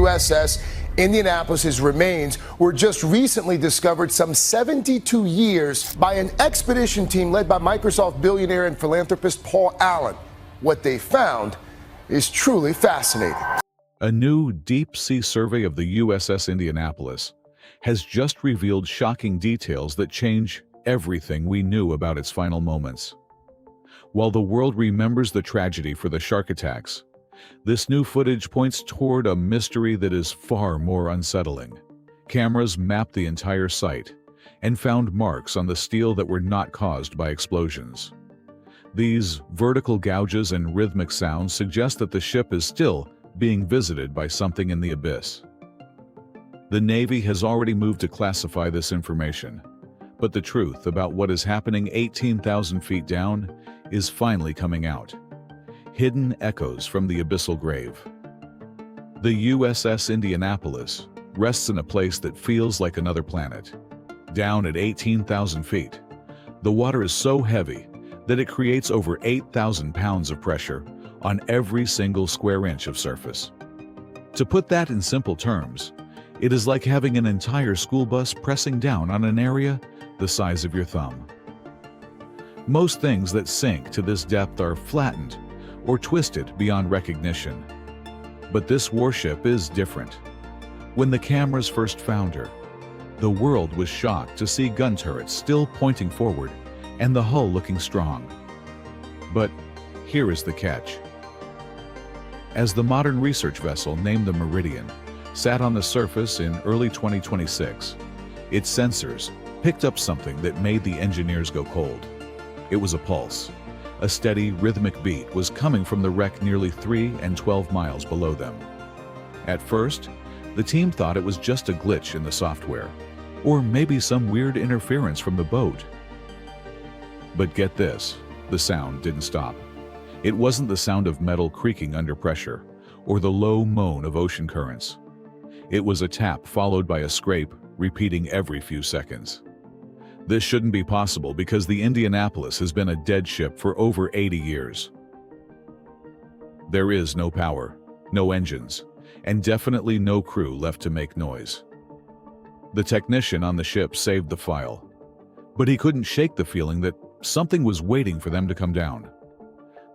USS Indianapolis' remains were just recently discovered some 72 years by an expedition team led by Microsoft billionaire and philanthropist Paul Allen. What they found is truly fascinating. A new deep-sea survey of the USS Indianapolis has just revealed shocking details that change everything we knew about its final moments. While the world remembers the tragedy for the shark attacks, this new footage points toward a mystery that is far more unsettling. Cameras mapped the entire site and found marks on the steel that were not caused by explosions. These vertical gouges and rhythmic sounds suggest that the ship is still being visited by something in the abyss. The Navy has already moved to classify this information, but the truth about what is happening 18,000 feet down is finally coming out. Hidden echoes from the abyssal grave. The USS Indianapolis rests in a place that feels like another planet. Down at 18,000 feet, the water is so heavy that it creates over 8,000 pounds of pressure on every single square inch of surface. To put that in simple terms, it is like having an entire school bus pressing down on an area the size of your thumb. Most things that sink to this depth are flattened or twisted beyond recognition. But this warship is different. When the cameras first found her, the world was shocked to see gun turrets still pointing forward and the hull looking strong. But here is the catch. As the modern research vessel named the Meridian sat on the surface in early 2026, its sensors picked up something that made the engineers go cold. It was a pulse. A steady, rhythmic beat was coming from the wreck nearly 3 and 12 miles below them. At first, the team thought it was just a glitch in the software, or maybe some weird interference from the boat. But get this, the sound didn't stop. It wasn't the sound of metal creaking under pressure, or the low moan of ocean currents. It was a tap followed by a scrape, repeating every few seconds. This shouldn't be possible because the Indianapolis has been a dead ship for over 80 years. There is no power, no engines, and definitely no crew left to make noise. The technician on the ship saved the file, but he couldn't shake the feeling that something was waiting for them to come down.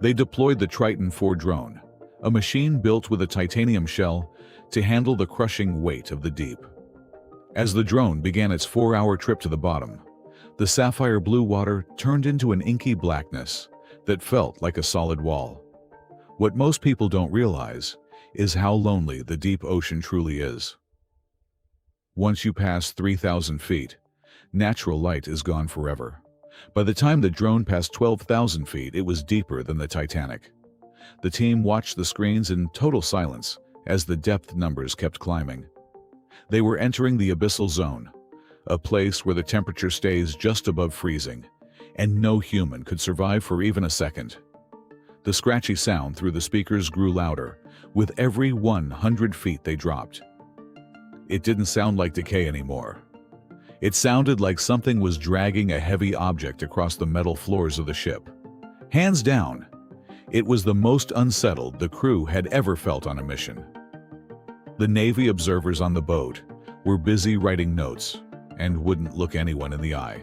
They deployed the Triton IV drone, a machine built with a titanium shell to handle the crushing weight of the deep. As the drone began its 4-hour trip to the bottom, the sapphire blue water turned into an inky blackness that felt like a solid wall. What most people don't realize is how lonely the deep ocean truly is. Once you pass 3,000 feet, natural light is gone forever. By the time the drone passed 12,000 feet, it was deeper than the Titanic. The team watched the screens in total silence as the depth numbers kept climbing. They were entering the abyssal zone, a place where the temperature stays just above freezing, and no human could survive for even a second. The scratchy sound through the speakers grew louder with every 100 feet they dropped. It didn't sound like decay anymore. It sounded like something was dragging a heavy object across the metal floors of the ship. Hands down, it was the most unsettled the crew had ever felt on a mission. The Navy observers on the boat were busy writing notes and wouldn't look anyone in the eye.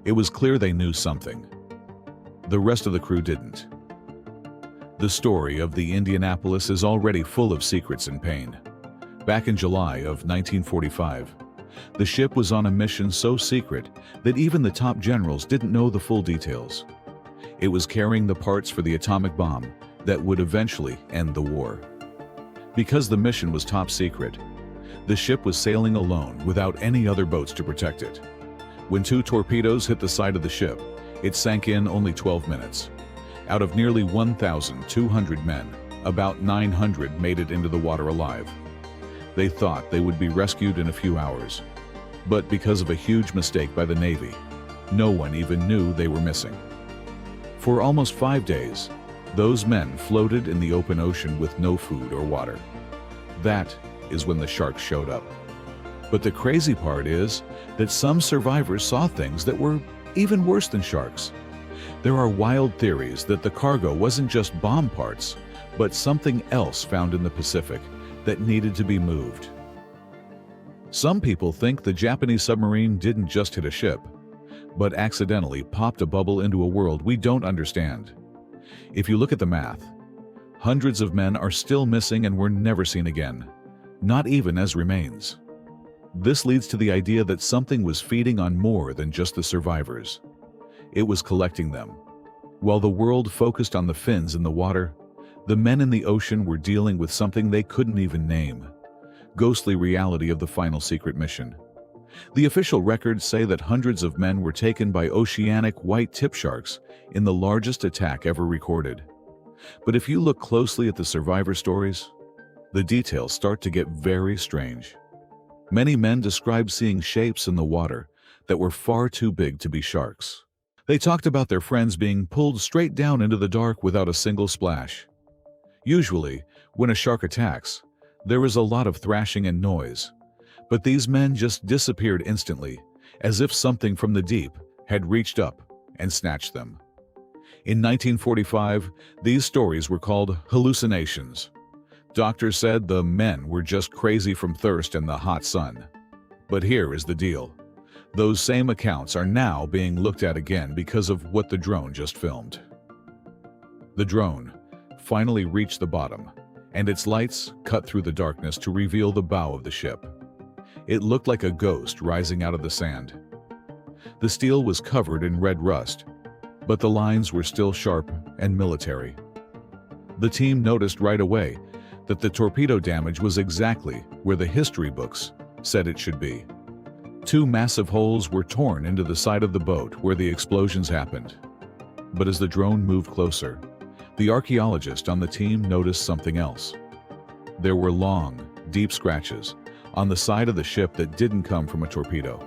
It was clear they knew something. The rest of the crew didn't. The story of the Indianapolis is already full of secrets and pain. Back in July of 1945, the ship was on a mission so secret that even the top generals didn't know the full details. It was carrying the parts for the atomic bomb that would eventually end the war. Because the mission was top secret, the ship was sailing alone without any other boats to protect it. When 2 torpedoes hit the side of the ship, it sank in only 12 minutes. Out of nearly 1,200 men, about 900 made it into the water alive. They thought they would be rescued in a few hours, but because of a huge mistake by the Navy, no one even knew they were missing. For almost 5 days, those men floated in the open ocean with no food or water. That is when the sharks showed up. But the crazy part is that some survivors saw things that were even worse than sharks. There are wild theories that the cargo wasn't just bomb parts, but something else found in the Pacific that needed to be moved. Some people think the Japanese submarine didn't just hit a ship, but accidentally popped a bubble into a world we don't understand. If you look at the math, hundreds of men are still missing and were never seen again, not even as remains. This leads to the idea that something was feeding on more than just the survivors. It was collecting them. While the world focused on the fins in the water, the men in the ocean were dealing with something they couldn't even name: ghostly reality of the final secret mission. The official records say that hundreds of men were taken by oceanic white tip sharks in the largest attack ever recorded. But if you look closely at the survivor stories, the details start to get very strange. Many men described seeing shapes in the water that were far too big to be sharks. They talked about their friends being pulled straight down into the dark without a single splash. Usually, when a shark attacks, there is a lot of thrashing and noise, but these men just disappeared instantly, as if something from the deep had reached up and snatched them. In 1945, these stories were called hallucinations. Doctors said the men were just crazy from thirst and the hot sun. But here is the deal. Those same accounts are now being looked at again because of what the drone just filmed. The drone finally reached the bottom, and its lights cut through the darkness to reveal the bow of the ship. It looked like a ghost rising out of the sand. The steel was covered in red rust, but the lines were still sharp and military. The team noticed right away that the torpedo damage was exactly where the history books said it should be. Two massive holes were torn into the side of the boat where the explosions happened. But as the drone moved closer, the archaeologist on the team noticed something else. There were long, deep scratches on the side of the ship that didn't come from a torpedo.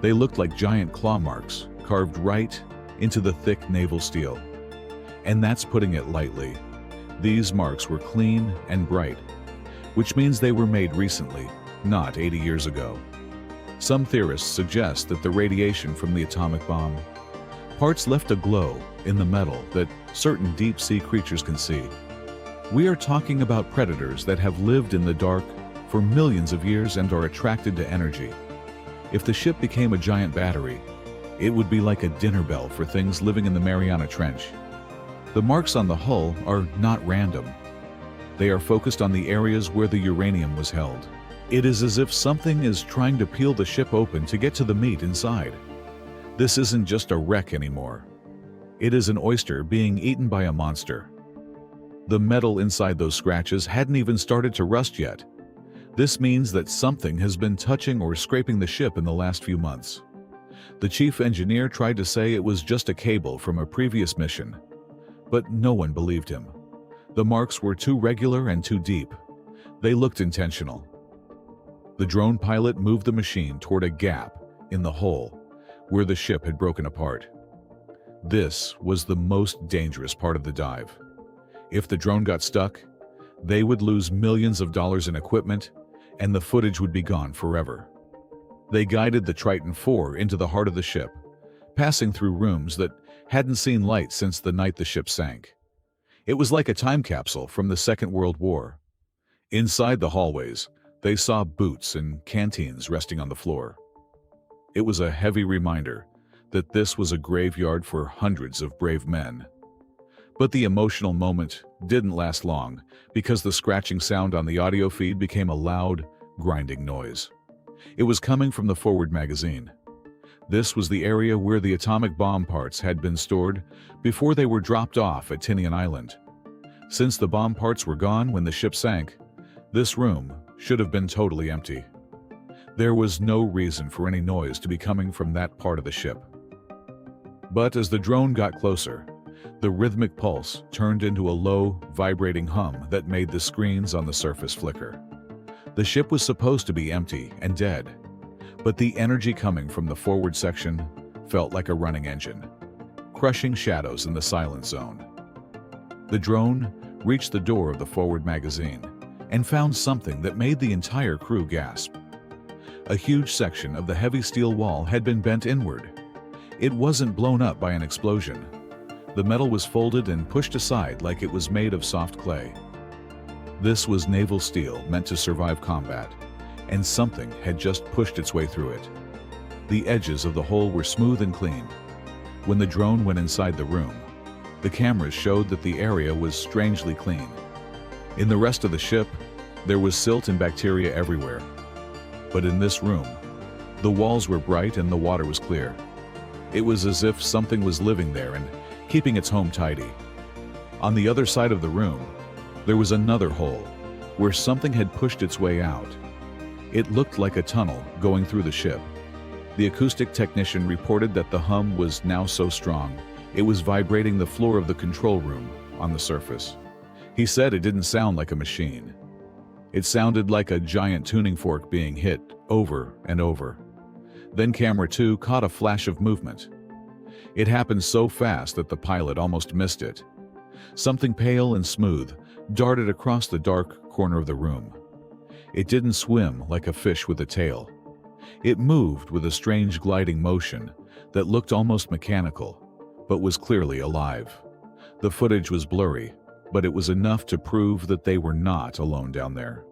They looked like giant claw marks carved right into the thick naval steel. And that's putting it lightly. These marks were clean and bright, which means they were made recently, not 80 years ago. Some theorists suggest that the radiation from the atomic bomb parts left a glow in the metal that certain deep-sea creatures can see. We are talking about predators that have lived in the dark for millions of years and are attracted to energy. If the ship became a giant battery, it would be like a dinner bell for things living in the Mariana Trench. The marks on the hull are not random. They are focused on the areas where the uranium was held. It is as if something is trying to peel the ship open to get to the meat inside. This isn't just a wreck anymore. It is an oyster being eaten by a monster. The metal inside those scratches hadn't even started to rust yet. This means that something has been touching or scraping the ship in the last few months. The chief engineer tried to say it was just a cable from a previous mission, but no one believed him. The marks were too regular and too deep. They looked intentional. The drone pilot moved the machine toward a gap in the hull where the ship had broken apart. This was the most dangerous part of the dive. If the drone got stuck, they would lose millions of dollars in equipment, and the footage would be gone forever. They guided the Triton IV into the heart of the ship, passing through rooms that hadn't seen light since the night the ship sank. It was like a time capsule from the Second World War. Inside the hallways, they saw boots and canteens resting on the floor. It was a heavy reminder that this was a graveyard for hundreds of brave men. But the emotional moment didn't last long because the scratching sound on the audio feed became a loud, grinding noise. It was coming from the forward magazine. This was the area where the atomic bomb parts had been stored before they were dropped off at Tinian Island. Since the bomb parts were gone when the ship sank, this room should have been totally empty. There was no reason for any noise to be coming from that part of the ship. But as the drone got closer, the rhythmic pulse turned into a low, vibrating hum that made the screens on the surface flicker. The ship was supposed to be empty and dead, but the energy coming from the forward section felt like a running engine, crushing shadows in the silent zone. The drone reached the door of the forward magazine and found something that made the entire crew gasp. A huge section of the heavy steel wall had been bent inward. It wasn't blown up by an explosion. The metal was folded and pushed aside like it was made of soft clay. This was naval steel meant to survive combat, and something had just pushed its way through it. The edges of the hole were smooth and clean. When the drone went inside the room, the cameras showed that the area was strangely clean. In the rest of the ship, there was silt and bacteria everywhere. But in this room, the walls were bright and the water was clear. It was as if something was living there and keeping its home tidy. On the other side of the room, there was another hole where something had pushed its way out. It looked like a tunnel going through the ship. The acoustic technician reported that the hum was now so strong, it was vibrating the floor of the control room on the surface. He said it didn't sound like a machine. It sounded like a giant tuning fork being hit over and over. Then camera 2 caught a flash of movement. It happened so fast that the pilot almost missed it. Something pale and smooth darted across the dark corner of the room. It didn't swim like a fish with a tail. It moved with a strange gliding motion that looked almost mechanical, but was clearly alive. The footage was blurry, but it was enough to prove that they were not alone down there.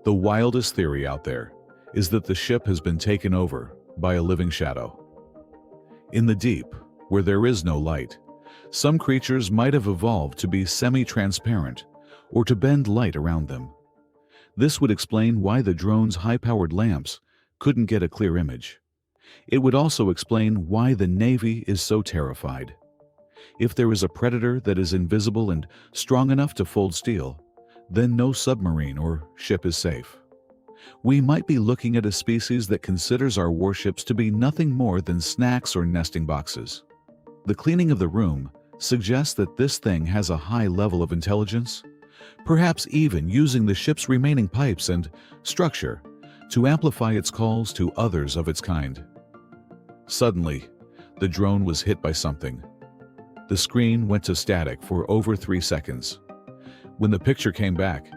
The wildest theory out there is that the ship has been taken over by a living shadow. In the deep, where there is no light, some creatures might have evolved to be semi-transparent or to bend light around them. This would explain why the drone's high-powered lamps couldn't get a clear image. It would also explain why the Navy is so terrified. If there is a predator that is invisible and strong enough to fold steel, then no submarine or ship is safe. We might be looking at a species that considers our warships to be nothing more than snacks or nesting boxes. The cleaning of the room suggests that this thing has a high level of intelligence, perhaps even using the ship's remaining pipes and structure to amplify its calls to others of its kind. Suddenly, the drone was hit by something. The screen went to static for over 3 seconds. When the picture came back,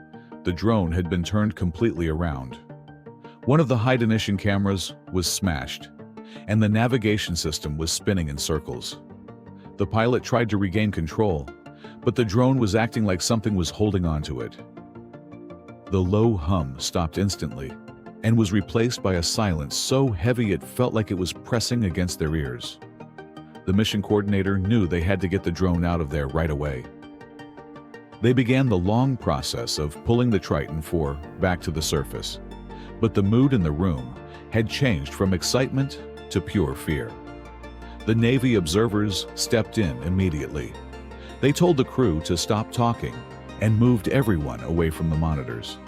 the drone had been turned completely around. One of the high-definition cameras was smashed, and the navigation system was spinning in circles. The pilot tried to regain control, but the drone was acting like something was holding on to it. The low hum stopped instantly and was replaced by a silence so heavy it felt like it was pressing against their ears. The mission coordinator knew they had to get the drone out of there right away. They began the long process of pulling the Triton IV back to the surface, but the mood in the room had changed from excitement to pure fear. The Navy observers stepped in immediately. They told the crew to stop talking and moved everyone away from the monitors.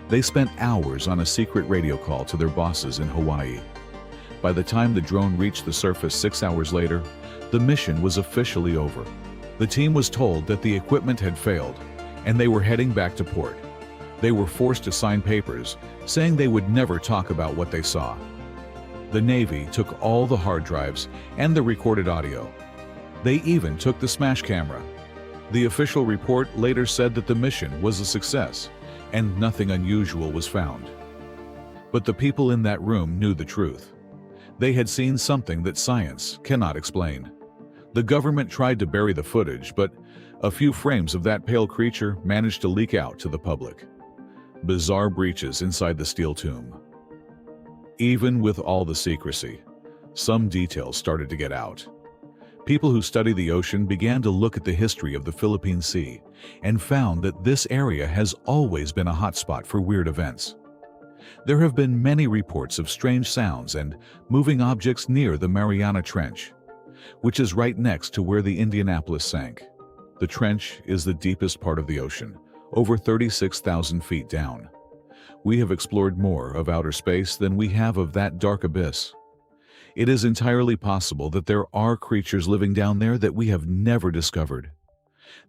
They spent hours on a secret radio call to their bosses in Hawaii. By the time the drone reached the surface 6 hours later, the mission was officially over. The team was told that the equipment had failed, and they were heading back to port. They were forced to sign papers saying they would never talk about what they saw. The Navy took all the hard drives and the recorded audio. They even took the smash camera. The official report later said that the mission was a success, and nothing unusual was found. But the people in that room knew the truth. They had seen something that science cannot explain. The government tried to bury the footage, but a few frames of that pale creature managed to leak out to the public. Bizarre breaches inside the steel tomb. Even with all the secrecy, some details started to get out. People who study the ocean began to look at the history of the Philippine Sea and found that this area has always been a hotspot for weird events. There have been many reports of strange sounds and moving objects near the Mariana Trench, which is right next to where the Indianapolis sank. The trench is the deepest part of the ocean, over 36,000 feet down. We have explored more of outer space than we have of that dark abyss. It is entirely possible that there are creatures living down there that we have never discovered.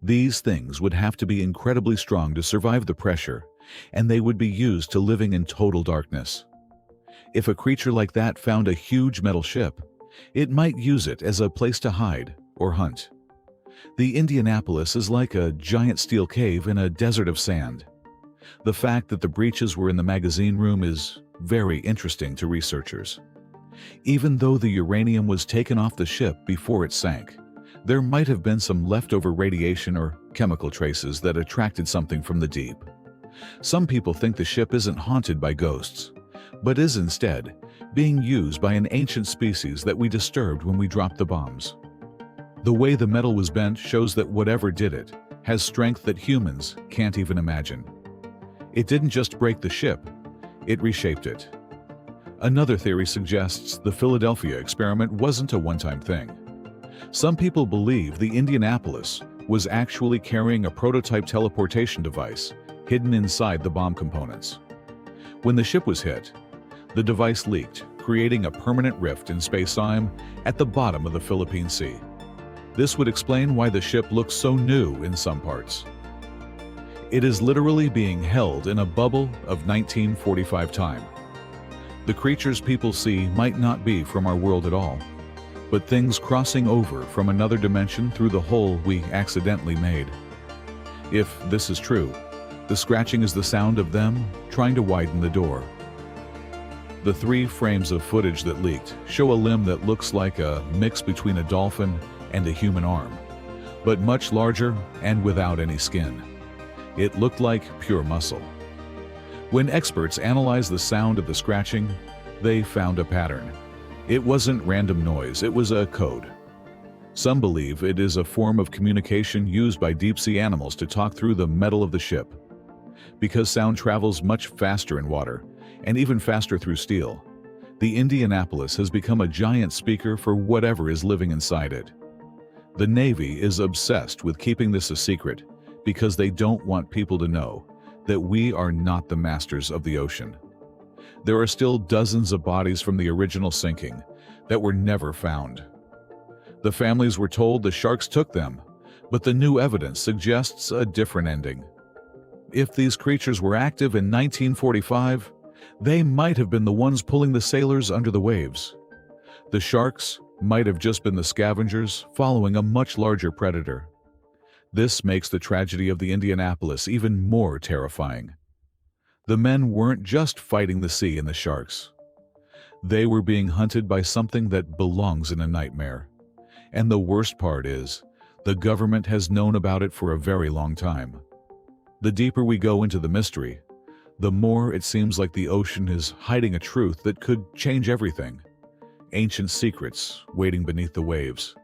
These things would have to be incredibly strong to survive the pressure, and they would be used to living in total darkness. If a creature like that found a huge metal ship, it might use it as a place to hide or hunt. The Indianapolis is like a giant steel cave in a desert of sand. The fact that the breaches were in the magazine room is very interesting to researchers. Even though the uranium was taken off the ship before it sank, there might have been some leftover radiation or chemical traces that attracted something from the deep. Some people think the ship isn't haunted by ghosts, but is instead being used by an ancient species that we disturbed when we dropped the bombs. The way the metal was bent shows that whatever did it has strength that humans can't even imagine. It didn't just break the ship, it reshaped it. Another theory suggests the Philadelphia experiment wasn't a one-time thing. Some people believe the Indianapolis was actually carrying a prototype teleportation device hidden inside the bomb components. When the ship was hit, the device leaked, creating a permanent rift in space-time at the bottom of the Philippine Sea. This would explain why the ship looks so new in some parts. It is literally being held in a bubble of 1945 time. The creatures people see might not be from our world at all, but things crossing over from another dimension through the hole we accidentally made. If this is true, the scratching is the sound of them trying to widen the door. The 3 frames of footage that leaked show a limb that looks like a mix between a dolphin and a human arm, but much larger and without any skin. It looked like pure muscle. When experts analyzed the sound of the scratching, they found a pattern. It wasn't random noise, it was a code. Some believe it is a form of communication used by deep-sea animals to talk through the metal of the ship. Because sound travels much faster in water, and even faster through steel, the Indianapolis has become a giant speaker for whatever is living inside it. The Navy is obsessed with keeping this a secret because they don't want people to know that we are not the masters of the ocean. There are still dozens of bodies from the original sinking that were never found. The families were told the sharks took them, but the new evidence suggests a different ending. If these creatures were active in 1945, they might have been the ones pulling the sailors under the waves. The sharks might have just been the scavengers following a much larger predator. This makes the tragedy of the Indianapolis even more terrifying. The men weren't just fighting the sea and the sharks. They were being hunted by something that belongs in a nightmare. And the worst part is, the government has known about it for a very long time. The deeper we go into the mystery, the more it seems like the ocean is hiding a truth that could change everything. Ancient secrets waiting beneath the waves.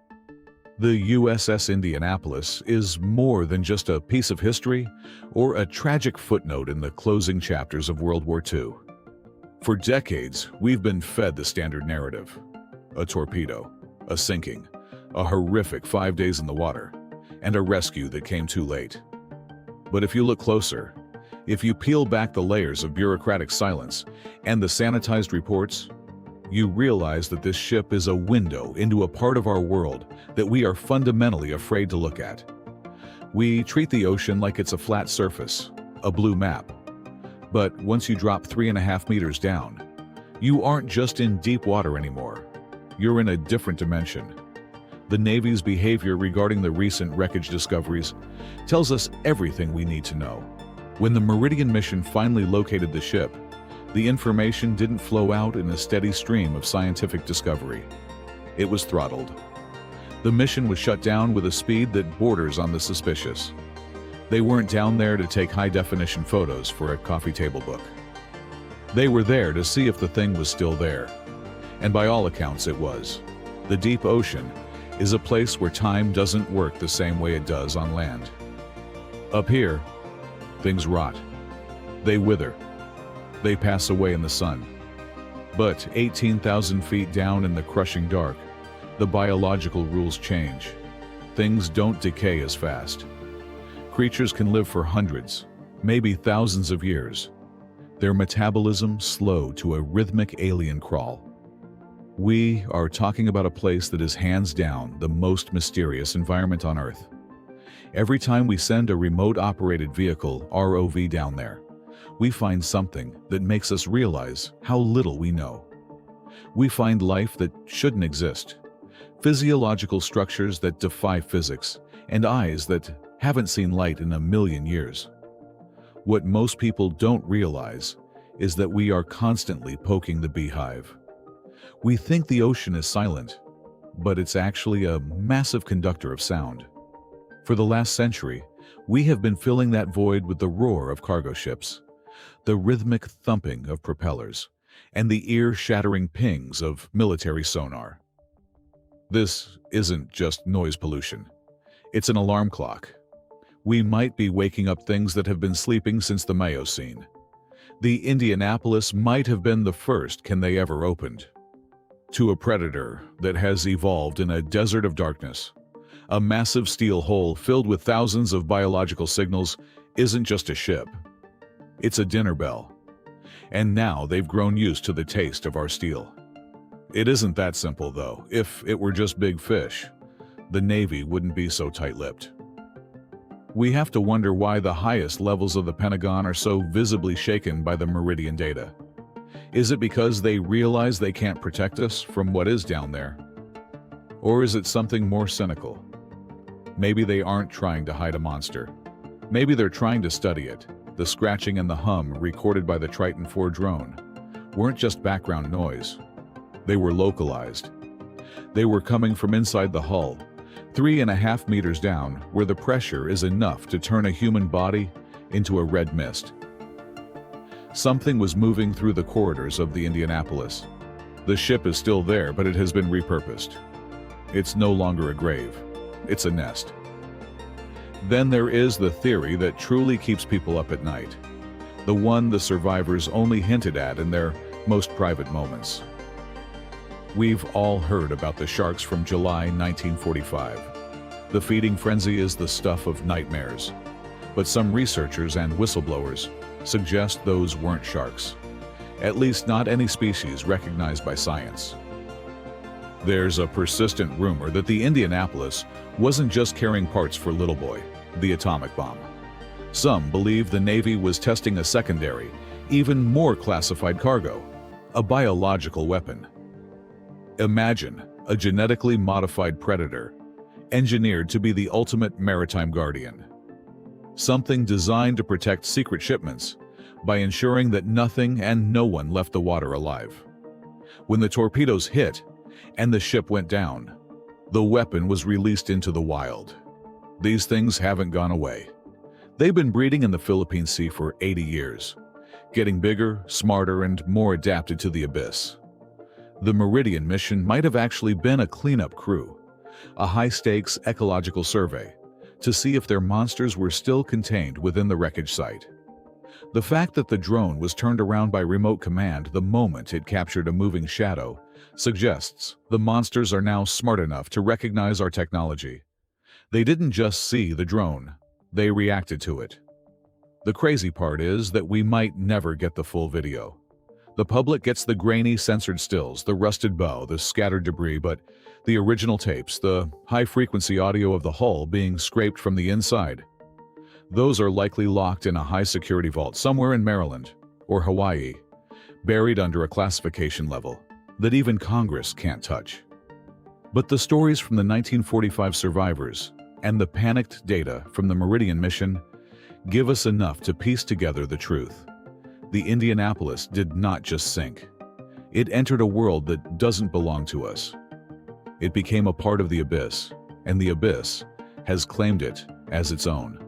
The USS Indianapolis is more than just a piece of history or a tragic footnote in the closing chapters of World War II. For decades, we've been fed the standard narrative. A torpedo, a sinking, a horrific 5 days in the water, and a rescue that came too late. But if you look closer, if you peel back the layers of bureaucratic silence and the sanitized reports, you realize that this ship is a window into a part of our world that we are fundamentally afraid to look at. We treat the ocean like it's a flat surface, a blue map. But once you drop 3.5 meters down, you aren't just in deep water anymore. You're in a different dimension. The Navy's behavior regarding the recent wreckage discoveries tells us everything we need to know. When the Meridian mission finally located the ship, the information didn't flow out in a steady stream of scientific discovery. It was throttled. The mission was shut down with a speed that borders on the suspicious. They weren't down there to take high-definition photos for a coffee table book. They were there to see if the thing was still there. And by all accounts, it was. The deep ocean is a place where time doesn't work the same way it does on land. Up here, things rot. They wither. They pass away in the sun. But 18,000 feet down in the crushing dark, the biological rules change. Things don't decay as fast. Creatures can live for hundreds, maybe thousands of years. Their metabolism slow to a rhythmic alien crawl. We are talking about a place that is hands down the most mysterious environment on Earth. Every time we send a remote-operated vehicle, ROV, down there, we find something that makes us realize how little we know. We find life that shouldn't exist, physiological structures that defy physics, and eyes that haven't seen light in 1,000,000 years. What most people don't realize is that we are constantly poking the beehive. We think the ocean is silent, but it's actually a massive conductor of sound. For the last century, We have been filling that void with the roar of cargo ships, the rhythmic thumping of propellers, and the ear-shattering pings of military sonar. This isn't just noise pollution. It's an alarm clock. We might be waking up things that have been sleeping since the Miocene. The Indianapolis might have been the first can they ever opened. To a predator that has evolved in a desert of darkness, a massive steel hole filled with thousands of biological signals isn't just a ship. It's a dinner bell. And now they've grown used to the taste of our steel. It isn't that simple, though. If it were just big fish, the Navy wouldn't be so tight-lipped. We have to wonder why the highest levels of the Pentagon are so visibly shaken by the Meridian data. Is it because they realize they can't protect us from what is down there? Or is it something more cynical? Maybe they aren't trying to hide a monster. Maybe they're trying to study it. The scratching and the hum recorded by the Triton 4 drone weren't just background noise. They were localized. They were coming from inside the hull, 3.5 meters down, where the pressure is enough to turn a human body into a red mist. Something was moving through the corridors of the Indianapolis. The ship is still there, but it has been repurposed. It's no longer a grave. It's a nest. Then there is the theory that truly keeps people up at night. The one the survivors only hinted at in their most private moments. We've all heard about the sharks from July 1945. The feeding frenzy is the stuff of nightmares. But some researchers and whistleblowers suggest those weren't sharks. At least not any species recognized by science. There's a persistent rumor that the Indianapolis wasn't just carrying parts for Little Boy, the atomic bomb. Some believe the Navy was testing a secondary, even more classified cargo, a biological weapon. Imagine a genetically modified predator, engineered to be the ultimate maritime guardian. Something designed to protect secret shipments by ensuring that nothing and no one left the water alive. When the torpedoes hit and the ship went down, the weapon was released into the wild. These things haven't gone away. They've been breeding in the Philippine Sea for 80 years, getting bigger, smarter, and more adapted to the abyss. The Meridian mission might have actually been a cleanup crew, a high-stakes ecological survey, to see if their monsters were still contained within the wreckage site. The fact that the drone was turned around by remote command the moment it captured a moving shadow suggests the monsters are now smart enough to recognize our technology. They didn't just see the drone, they reacted to it. The crazy part is that we might never get the full video. The public gets the grainy censored stills, the rusted bow, the scattered debris, but the original tapes, the high-frequency audio of the hull being scraped from the inside, those are likely locked in a high-security vault somewhere in Maryland or Hawaii, buried under a classification level that even Congress can't touch. But the stories from the 1945 survivors and the panicked data from the Meridian mission give us enough to piece together the truth. The Indianapolis did not just sink. It entered a world that doesn't belong to us. It became a part of the abyss, and the abyss has claimed it as its own.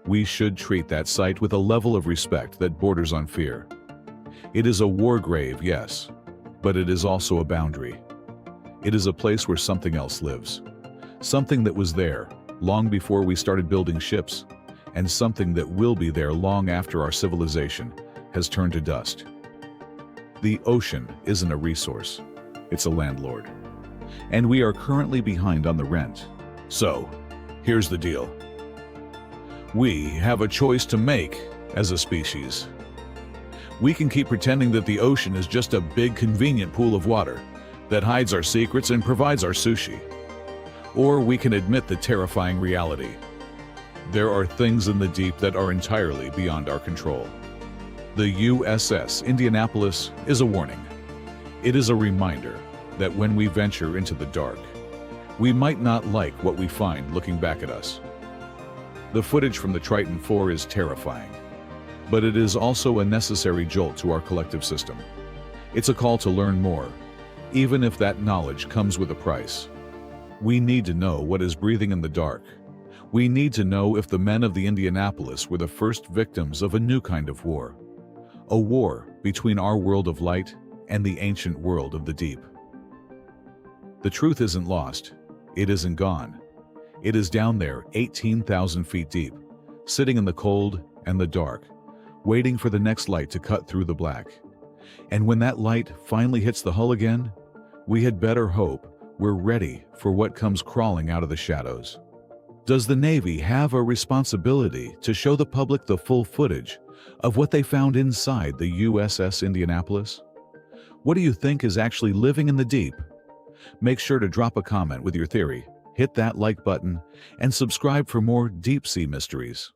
We should treat that site with a level of respect that borders on fear. It is a war grave, yes, but it is also a boundary. It is a place where something else lives. Something that was there long before we started building ships, and something that will be there long after our civilization has turned to dust. The ocean isn't a resource, it's a landlord. And we are currently behind on the rent. So, here's the deal. We have a choice to make as a species. We can keep pretending that the ocean is just a big convenient pool of water that hides our secrets and provides our sushi. Or we can admit the terrifying reality. There are things in the deep that are entirely beyond our control. The USS Indianapolis is a warning. It is a reminder that when we venture into the dark, we might not like what we find looking back at us. The footage from the Triton 4 is terrifying, but it is also a necessary jolt to our collective system. It's a call to learn more, even if that knowledge comes with a price. We need to know what is breathing in the dark, We need to know if the men of the Indianapolis were the first victims of a new kind of war. A war between our world of light and the ancient world of the deep. The truth isn't lost. It isn't gone. It is down there, 18,000 feet deep, sitting in the cold and the dark, waiting for the next light to cut through the black. And when that light finally hits the hull again, we had better hope we're ready for what comes crawling out of the shadows. Does the Navy have a responsibility to show the public the full footage of what they found inside the USS Indianapolis? What do you think is actually living in the deep? Make sure to drop a comment with your theory, hit that like button, and subscribe for more deep sea mysteries.